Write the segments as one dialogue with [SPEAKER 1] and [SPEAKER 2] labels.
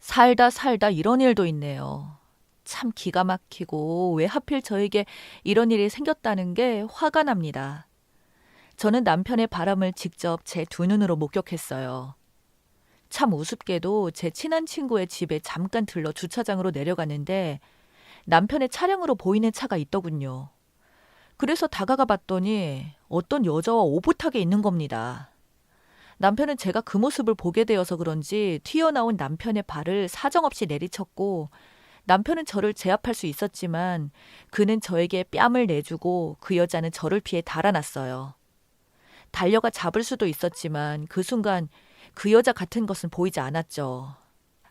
[SPEAKER 1] 살다 살다 이런 일도 있네요. 참 기가 막히고 왜 하필 저에게 이런 일이 생겼다는 게 화가 납니다. 저는 남편의 바람을 직접 제 두 눈으로 목격했어요. 참 우습게도 제 친한 친구의 집에 잠깐 들러 주차장으로 내려갔는데 남편의 차량으로 보이는 차가 있더군요. 그래서 다가가 봤더니 어떤 여자와 오붓하게 있는 겁니다. 남편은 제가 그 모습을 보게 되어서 그런지 튀어나온 남편의 발을 사정없이 내리쳤고 남편은 저를 제압할 수 있었지만 그는 저에게 뺨을 내주고 그 여자는 저를 피해 달아났어요. 달려가 잡을 수도 있었지만 그 순간 그 여자 같은 것은 보이지 않았죠.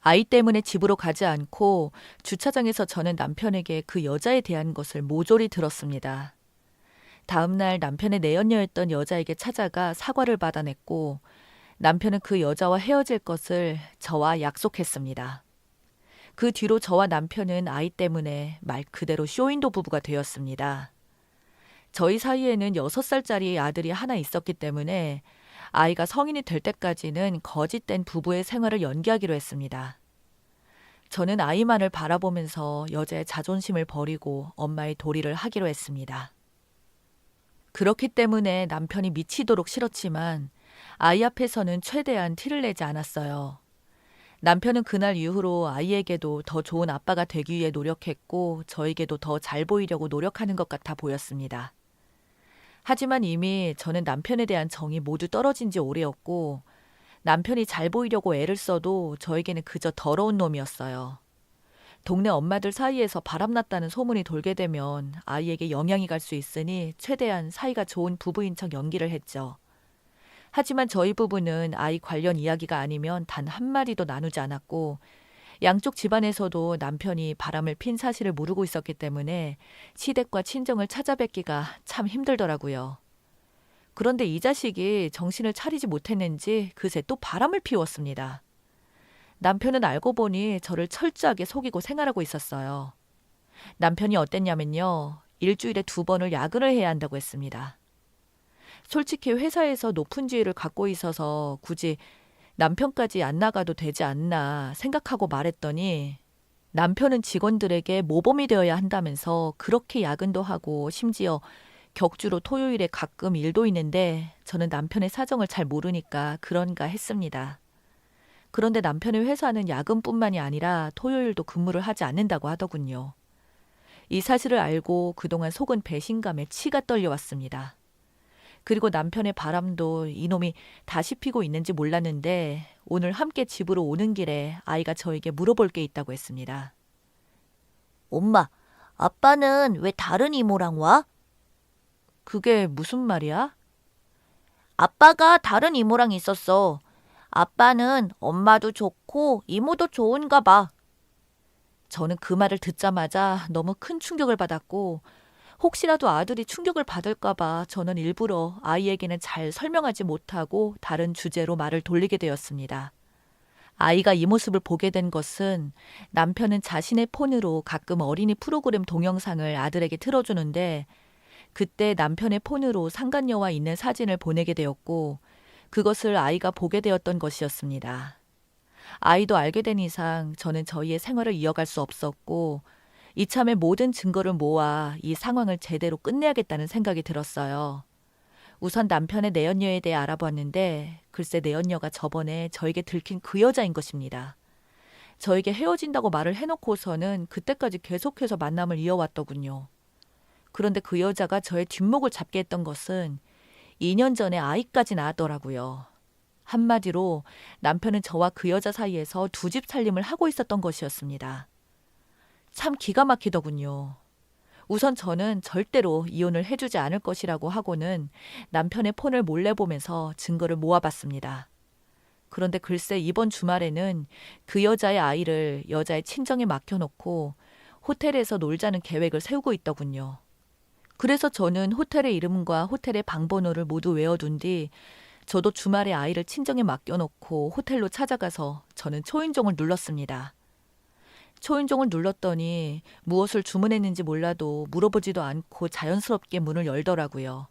[SPEAKER 1] 아이 때문에 집으로 가지 않고 주차장에서 저는 남편에게 그 여자에 대한 것을 모조리 들었습니다. 다음날 남편의 내연녀였던 여자에게 찾아가 사과를 받아냈고 남편은 그 여자와 헤어질 것을 저와 약속했습니다. 그 뒤로 저와 남편은 아이 때문에 말 그대로 쇼윈도 부부가 되었습니다. 저희 사이에는 6살짜리 아들이 하나 있었기 때문에 아이가 성인이 될 때까지는 거짓된 부부의 생활을 연기하기로 했습니다. 저는 아이만을 바라보면서 여자의 자존심을 버리고 엄마의 도리를 하기로 했습니다. 그렇기 때문에 남편이 미치도록 싫었지만 아이 앞에서는 최대한 티를 내지 않았어요. 남편은 그날 이후로 아이에게도 더 좋은 아빠가 되기 위해 노력했고 저에게도 더 잘 보이려고 노력하는 것 같아 보였습니다. 하지만 이미 저는 남편에 대한 정이 모두 떨어진 지 오래였고 남편이 잘 보이려고 애를 써도 저에게는 그저 더러운 놈이었어요. 동네 엄마들 사이에서 바람났다는 소문이 돌게 되면 아이에게 영향이 갈 수 있으니 최대한 사이가 좋은 부부인 척 연기를 했죠. 하지만 저희 부부는 아이 관련 이야기가 아니면 단 한마디도 나누지 않았고 양쪽 집안에서도 남편이 바람을 핀 사실을 모르고 있었기 때문에 시댁과 친정을 찾아뵙기가 참 힘들더라고요. 그런데 이 자식이 정신을 차리지 못했는지 그새 또 바람을 피웠습니다. 남편은 알고 보니 저를 철저하게 속이고 생활하고 있었어요. 남편이 어땠냐면요. 일주일에 2번을 야근을 해야 한다고 했습니다. 솔직히 회사에서 높은 지위를 갖고 있어서 굳이 남편까지 안 나가도 되지 않나 생각하고 말했더니 남편은 직원들에게 모범이 되어야 한다면서 그렇게 야근도 하고 심지어 격주로 토요일에 가끔 일도 있는데 저는 남편의 사정을 잘 모르니까 그런가 했습니다. 그런데 남편의 회사는 야근뿐만이 아니라 토요일도 근무를 하지 않는다고 하더군요. 이 사실을 알고 그동안 속은 배신감에 치가 떨려왔습니다. 그리고 남편의 바람도 이놈이 다시 피고 있는지 몰랐는데 오늘 함께 집으로 오는 길에 아이가 저에게 물어볼 게 있다고 했습니다.
[SPEAKER 2] 엄마, 아빠는 왜 다른 이모랑 와?
[SPEAKER 1] 그게 무슨 말이야?
[SPEAKER 2] 아빠가 다른 이모랑 있었어. 아빠는 엄마도 좋고 이모도 좋은가 봐.
[SPEAKER 1] 저는 그 말을 듣자마자 너무 큰 충격을 받았고 혹시라도 아들이 충격을 받을까 봐 저는 일부러 아이에게는 잘 설명하지 못하고 다른 주제로 말을 돌리게 되었습니다. 아이가 이 모습을 보게 된 것은 남편은 자신의 폰으로 가끔 어린이 프로그램 동영상을 아들에게 틀어주는데 그때 남편의 폰으로 상간녀와 있는 사진을 보내게 되었고 그것을 아이가 보게 되었던 것이었습니다. 아이도 알게 된 이상 저는 저희의 생활을 이어갈 수 없었고 이참에 모든 증거를 모아 이 상황을 제대로 끝내야겠다는 생각이 들었어요. 우선 남편의 내연녀에 대해 알아봤는데 글쎄 내연녀가 저번에 저에게 들킨 그 여자인 것입니다. 저에게 헤어진다고 말을 해놓고서는 그때까지 계속해서 만남을 이어왔더군요. 그런데 그 여자가 저의 뒷목을 잡게 했던 것은 2년 전에 아이까지 낳았더라고요. 한마디로 남편은 저와 그 여자 사이에서 두 집 살림을 하고 있었던 것이었습니다. 참 기가 막히더군요. 우선 저는 절대로 이혼을 해주지 않을 것이라고 하고는 남편의 폰을 몰래 보면서 증거를 모아봤습니다. 그런데 글쎄 이번 주말에는 그 여자의 아이를 여자의 친정에 맡겨놓고 호텔에서 놀자는 계획을 세우고 있더군요. 그래서 저는 호텔의 이름과 호텔의 방번호를 모두 외워둔 뒤 저도 주말에 아이를 친정에 맡겨놓고 호텔로 찾아가서 저는 초인종을 눌렀습니다. 초인종을 눌렀더니 무엇을 주문했는지 몰라도 물어보지도 않고 자연스럽게 문을 열더라고요.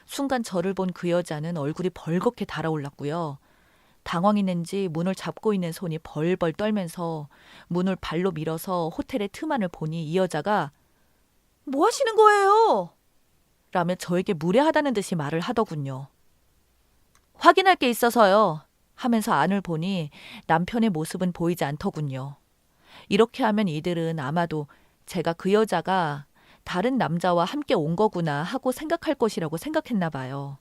[SPEAKER 1] 순간 저를 본 그 여자는 얼굴이 벌겋게 달아올랐고요. 당황했는지 문을 잡고 있는 손이 벌벌 떨면서 문을 발로 밀어서 호텔의 틈 안을 보니 이 여자가 뭐 하시는 거예요? 라며 저에게 무례하다는 듯이 말을 하더군요. 확인할 게 있어서요. 하면서 안을 보니 남편의 모습은 보이지 않더군요. 이렇게 하면 이들은 아마도 제가 그 여자가 다른 남자와 함께 온 거구나 하고 생각할 것이라고 생각했나 봐요.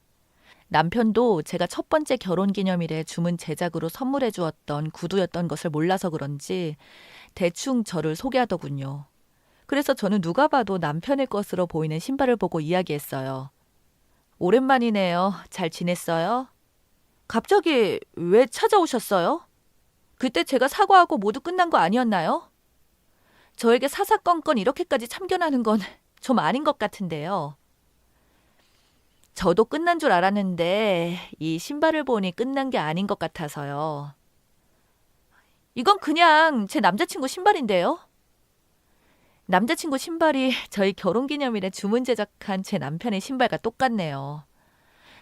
[SPEAKER 1] 남편도 제가 첫 번째 결혼기념일에 주문 제작으로 선물해 주었던 구두였던 것을 몰라서 그런지 대충 저를 소개하더군요. 그래서 저는 누가 봐도 남편의 것으로 보이는 신발을 보고 이야기했어요. 오랜만이네요. 잘 지냈어요? 갑자기 왜 찾아오셨어요? 그때 제가 사과하고 모두 끝난 거 아니었나요? 저에게 사사건건 이렇게까지 참견하는 건 좀 아닌 것 같은데요. 저도 끝난 줄 알았는데 이 신발을 보니 끝난 게 아닌 것 같아서요. 이건 그냥 제 남자친구 신발인데요. 남자친구 신발이 저희 결혼기념일에 주문 제작한 제 남편의 신발과 똑같네요.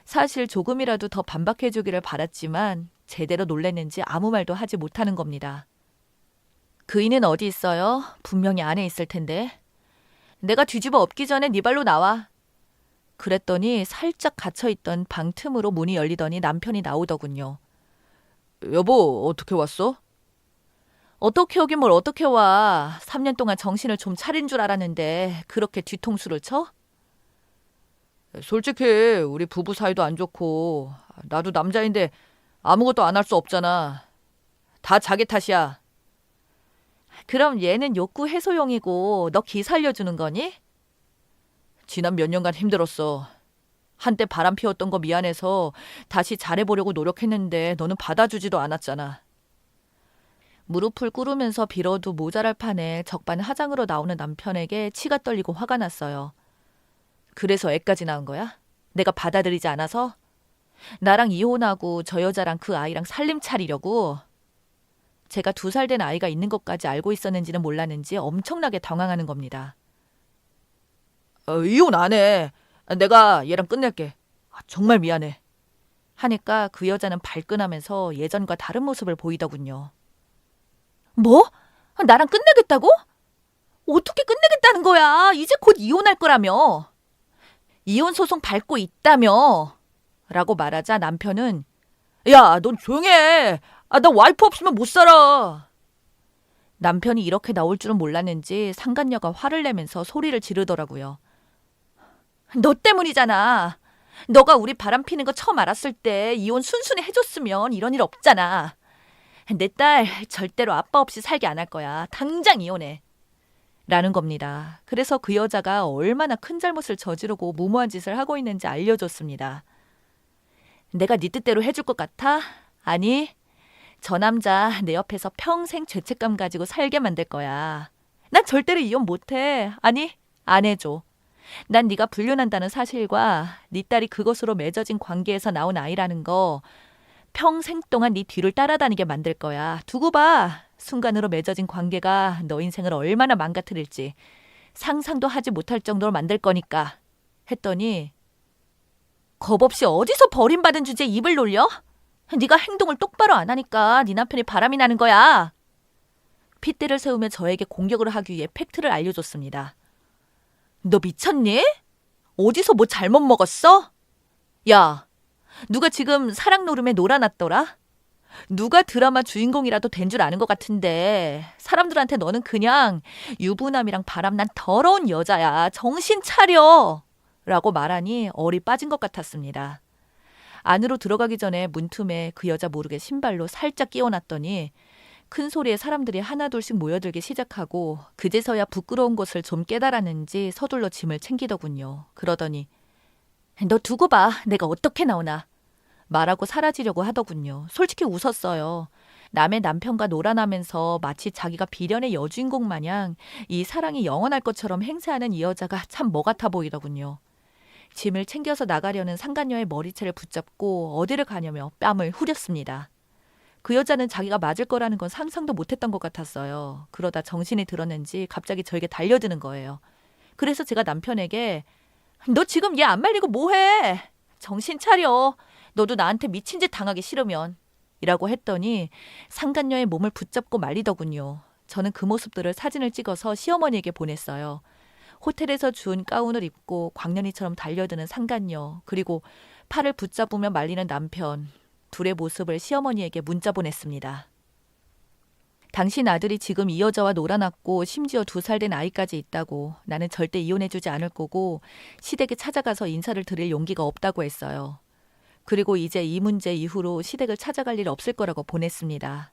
[SPEAKER 1] 사실 조금이라도 더 반박해 주기를 바랐지만 제대로 놀랬는지 아무 말도 하지 못하는 겁니다. 그이는 어디 있어요? 분명히 안에 있을 텐데. 내가 뒤집어 엎기 전에 네 발로 나와. 그랬더니 살짝 갇혀있던 방 틈으로 문이 열리더니 남편이 나오더군요. 여보, 어떻게 왔어? 어떻게 오긴 뭘 어떻게 와. 3년 동안 정신을 좀 차린 줄 알았는데 그렇게 뒤통수를 쳐? 솔직히 우리 부부 사이도 안 좋고 나도 남자인데 아무것도 안 할 수 없잖아. 다 자기 탓이야. 그럼 얘는 욕구 해소용이고 너 기 살려주는 거니? 지난 몇 년간 힘들었어. 한때 바람 피웠던 거 미안해서 다시 잘해보려고 노력했는데 너는 받아주지도 않았잖아. 무릎을 꿇으면서 빌어도 모자랄 판에 적반하장으로 나오는 남편에게 치가 떨리고 화가 났어요. 그래서 애까지 낳은 거야? 내가 받아들이지 않아서? 나랑 이혼하고 저 여자랑 그 아이랑 살림 차리려고? 제가 2살 된 아이가 있는 것까지 알고 있었는지는 몰랐는지 엄청나게 당황하는 겁니다. 이혼 안 해. 내가 얘랑 끝낼게. 정말 미안해. 하니까 그 여자는 발끈하면서 예전과 다른 모습을 보이더군요. 뭐? 나랑 끝내겠다고? 어떻게 끝내겠다는 거야? 이제 곧 이혼할 거라며. 이혼 소송 밟고 있다며. 라고 말하자 남편은 야, 넌 조용해. 나 와이프 없으면 못 살아. 남편이 이렇게 나올 줄은 몰랐는지 상간녀가 화를 내면서 소리를 지르더라고요. 너 때문이잖아. 너가 우리 바람 피는 거 처음 알았을 때 이혼 순순히 해줬으면 이런 일 없잖아. 내 딸 절대로 아빠 없이 살게 안 할 거야. 당장 이혼해. 라는 겁니다. 그래서 그 여자가 얼마나 큰 잘못을 저지르고 무모한 짓을 하고 있는지 알려줬습니다. 내가 네 뜻대로 해줄 것 같아? 아니, 저 남자 내 옆에서 평생 죄책감 가지고 살게 만들 거야. 난 절대로 이혼 못해. 아니, 안 해줘. 난 네가 불륜한다는 사실과 네 딸이 그것으로 맺어진 관계에서 나온 아이라는 거 평생 동안 네 뒤를 따라다니게 만들 거야. 두고 봐. 순간으로 맺어진 관계가 너 인생을 얼마나 망가뜨릴지 상상도 하지 못할 정도로 만들 거니까. 했더니 겁 없이 어디서 버림받은 주제에 입을 놀려? 네가 행동을 똑바로 안 하니까 네 남편이 바람이 나는 거야. 핏대를 세우며 저에게 공격을 하기 위해 팩트를 알려줬습니다. 너 미쳤니? 어디서 뭐 잘못 먹었어? 야, 누가 지금 사랑 노름에 놀아놨더라? 누가 드라마 주인공이라도 된 줄 아는 것 같은데 사람들한테 너는 그냥 유부남이랑 바람난 더러운 여자야. 정신 차려! 라고 말하니 얼이 빠진 것 같았습니다. 안으로 들어가기 전에 문틈에 그 여자 모르게 신발로 살짝 끼워놨더니 큰 소리에 사람들이 하나둘씩 모여들기 시작하고 그제서야 부끄러운 것을 좀 깨달았는지 서둘러 짐을 챙기더군요. 그러더니 너 두고 봐. 내가 어떻게 나오나. 말하고 사라지려고 하더군요. 솔직히 웃었어요. 남의 남편과 놀아나면서 마치 자기가 비련의 여주인공 마냥 이 사랑이 영원할 것처럼 행세하는 이 여자가 참 뭐 같아 보이더군요. 짐을 챙겨서 나가려는 상간녀의 머리채를 붙잡고 어디를 가냐며 뺨을 후렸습니다. 그 여자는 자기가 맞을 거라는 건 상상도 못했던 것 같았어요. 그러다 정신이 들었는지 갑자기 저에게 달려드는 거예요. 그래서 제가 남편에게 너 지금 얘 안 말리고 뭐해? 정신 차려. 너도 나한테 미친 짓 당하기 싫으면. 이라고 했더니 상간녀의 몸을 붙잡고 말리더군요. 저는 그 모습들을 사진을 찍어서 시어머니에게 보냈어요. 호텔에서 준 가운을 입고 광년이처럼 달려드는 상간녀, 그리고 팔을 붙잡으며 말리는 남편, 둘의 모습을 시어머니에게 문자 보냈습니다. 당신 아들이 지금 이 여자와 놀아났고 심지어 2살 된 아이까지 있다고, 나는 절대 이혼해주지 않을 거고 시댁에 찾아가서 인사를 드릴 용기가 없다고 했어요. 그리고 이제 이 문제 이후로 시댁을 찾아갈 일 없을 거라고 보냈습니다.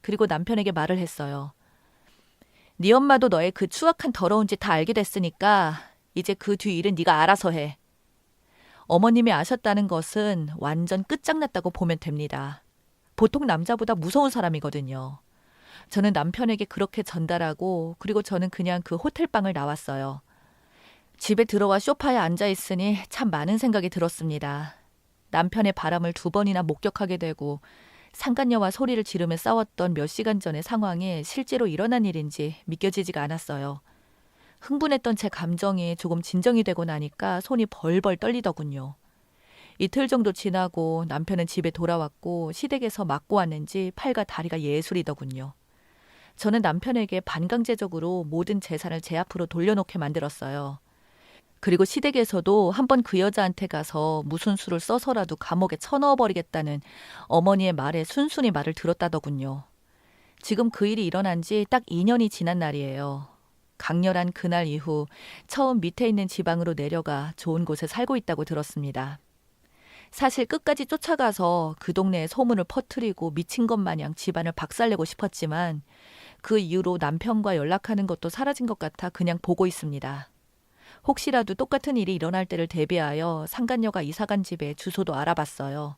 [SPEAKER 1] 그리고 남편에게 말을 했어요. 네 엄마도 너의 그 추악한 더러운 짓 다 알게 됐으니까 이제 그 뒤 일은 네가 알아서 해. 어머님이 아셨다는 것은 완전 끝장났다고 보면 됩니다. 보통 남자보다 무서운 사람이거든요. 저는 남편에게 그렇게 전달하고 그리고 저는 그냥 그 호텔방을 나왔어요. 집에 들어와 소파에 앉아 있으니 참 많은 생각이 들었습니다. 남편의 바람을 2번이나 목격하게 되고 상간녀와 소리를 지르며 싸웠던 몇 시간 전의 상황이 실제로 일어난 일인지 믿겨지지가 않았어요. 흥분했던 제 감정이 조금 진정이 되고 나니까 손이 벌벌 떨리더군요. 이틀 정도 지나고 남편은 집에 돌아왔고 시댁에서 맞고 왔는지 팔과 다리가 예술이더군요. 저는 남편에게 반강제적으로 모든 재산을 제 앞으로 돌려놓게 만들었어요. 그리고 시댁에서도 한번 그 여자한테 가서 무슨 수를 써서라도 감옥에 쳐넣어버리겠다는 어머니의 말에 순순히 말을 들었다더군요. 지금 그 일이 일어난 지 딱 2년이 지난 날이에요. 강렬한 그날 이후 처음 밑에 있는 지방으로 내려가 좋은 곳에 살고 있다고 들었습니다. 사실 끝까지 쫓아가서 그 동네에 소문을 퍼뜨리고 미친 것 마냥 집안을 박살내고 싶었지만 그 이후로 남편과 연락하는 것도 사라진 것 같아 그냥 보고 있습니다. 혹시라도 똑같은 일이 일어날 때를 대비하여 상간녀가 이사간 집의 주소도 알아봤어요.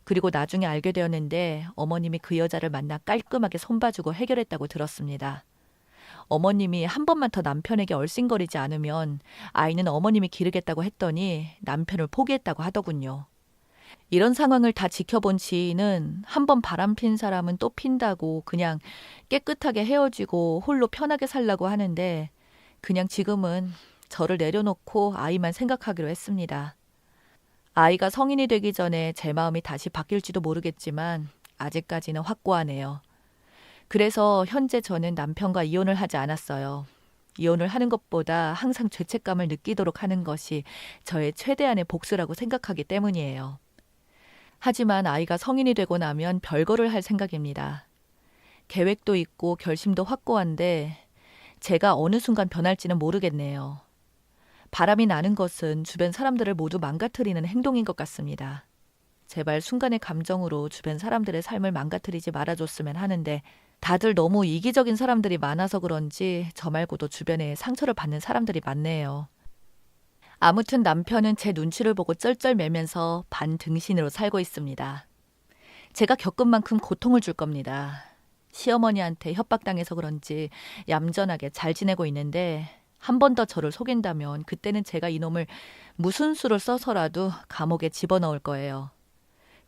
[SPEAKER 1] 그리고 나중에 알게 되었는데 어머님이 그 여자를 만나 깔끔하게 손봐주고 해결했다고 들었습니다. 어머님이 한 번만 더 남편에게 얼씬거리지 않으면 아이는 어머님이 기르겠다고 했더니 남편을 포기했다고 하더군요. 이런 상황을 다 지켜본 지인은 한 번 바람핀 사람은 또 핀다고 그냥 깨끗하게 헤어지고 홀로 편하게 살라고 하는데 그냥 지금은 저를 내려놓고 아이만 생각하기로 했습니다. 아이가 성인이 되기 전에 제 마음이 다시 바뀔지도 모르겠지만 아직까지는 확고하네요. 그래서 현재 저는 남편과 이혼을 하지 않았어요. 이혼을 하는 것보다 항상 죄책감을 느끼도록 하는 것이 저의 최대한의 복수라고 생각하기 때문이에요. 하지만 아이가 성인이 되고 나면 별거를 할 생각입니다. 계획도 있고 결심도 확고한데 제가 어느 순간 변할지는 모르겠네요. 바람이 나는 것은 주변 사람들을 모두 망가뜨리는 행동인 것 같습니다. 제발 순간의 감정으로 주변 사람들의 삶을 망가뜨리지 말아줬으면 하는데 다들 너무 이기적인 사람들이 많아서 그런지 저 말고도 주변에 상처를 받는 사람들이 많네요. 아무튼 남편은 제 눈치를 보고 쩔쩔매면서 반등신으로 살고 있습니다. 제가 겪은 만큼 고통을 줄 겁니다. 시어머니한테 협박당해서 그런지 얌전하게 잘 지내고 있는데 한 번 더 저를 속인다면 그때는 제가 이놈을 무슨 수를 써서라도 감옥에 집어넣을 거예요.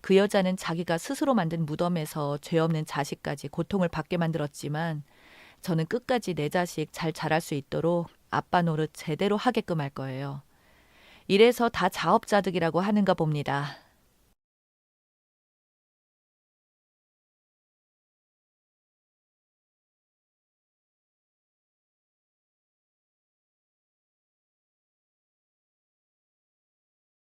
[SPEAKER 1] 그 여자는 자기가 스스로 만든 무덤에서 죄 없는 자식까지 고통을 받게 만들었지만 저는 끝까지 내 자식 잘 자랄 수 있도록 아빠 노릇 제대로 하게끔 할 거예요. 이래서 다 자업자득이라고 하는가 봅니다.